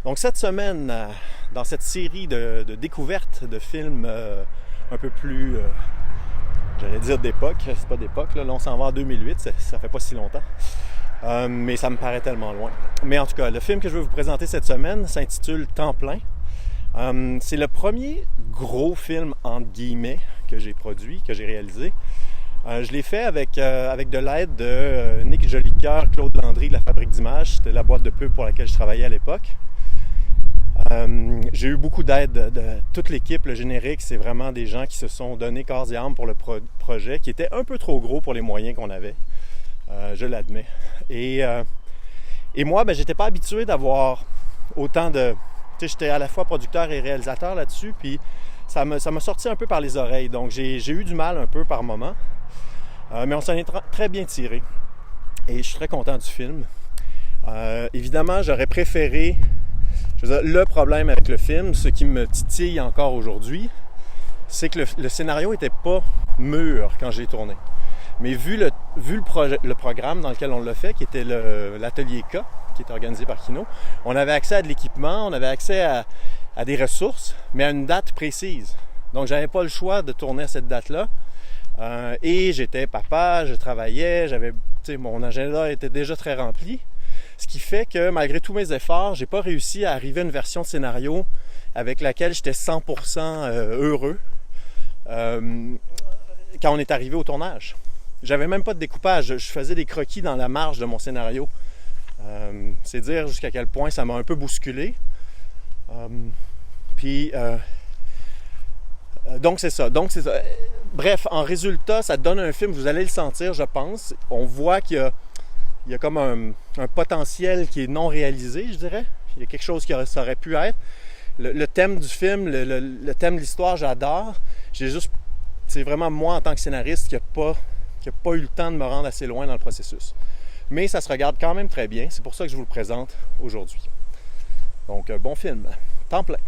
Donc cette semaine, dans cette série de découvertes de films un peu plus, j'allais dire d'époque, c'est pas d'époque, là on s'en va en 2008, ça fait pas si longtemps, mais ça me paraît tellement loin. Mais en tout cas, le film que je vais vous présenter cette semaine s'intitule Temps plein. C'est le premier gros film, entre guillemets, que j'ai produit, que j'ai réalisé. Je l'ai fait avec de l'aide de Nick Jolicoeur, Claude Landry de la Fabrique d'Images. C'était la boîte de pub pour laquelle je travaillais à l'époque. J'ai eu beaucoup d'aide de toute l'équipe. Le générique, c'est vraiment des gens qui se sont donnés corps et âme pour le projet, qui était un peu trop gros pour les moyens qu'on avait. Je l'admets. Et moi, j'étais pas habitué d'avoir autant de... Tu sais, j'étais à la fois producteur et réalisateur là-dessus, puis ça m'a sorti un peu par les oreilles. Donc, j'ai eu du mal un peu par moment. Mais on s'en est très bien tiré. Et je suis très content du film. Évidemment, j'aurais préféré... Je veux dire, le problème avec le film, ce qui me titille encore aujourd'hui, c'est que le scénario n'était pas mûr quand j'ai tourné. Mais vu le programme dans lequel on l'a fait, qui était l'atelier K, qui est organisé par Kino, on avait accès à de l'équipement, on avait accès à des ressources, mais à une date précise. Donc, j'avais pas le choix de tourner à cette date-là. Et j'étais papa, je travaillais, mon agenda était déjà très rempli. Ce qui fait que malgré tous mes efforts, j'ai pas réussi à arriver à une version de scénario avec laquelle j'étais 100% heureux quand on est arrivé au tournage. J'avais même pas de découpage, je faisais des croquis dans la marge de mon scénario. C'est dire jusqu'à quel point ça m'a un peu bousculé. Donc c'est ça. Bref, en résultat, ça donne un film, vous allez le sentir, je pense. On voit qu'il y a comme un potentiel qui est non réalisé, je dirais. Il y a quelque chose ça aurait pu être. Le thème du film, le thème de l'histoire, j'adore. C'est vraiment moi en tant que scénariste qui n'a pas eu le temps de me rendre assez loin dans le processus. Mais ça se regarde quand même très bien. C'est pour ça que je vous le présente aujourd'hui. Donc, bon film. Temps plein.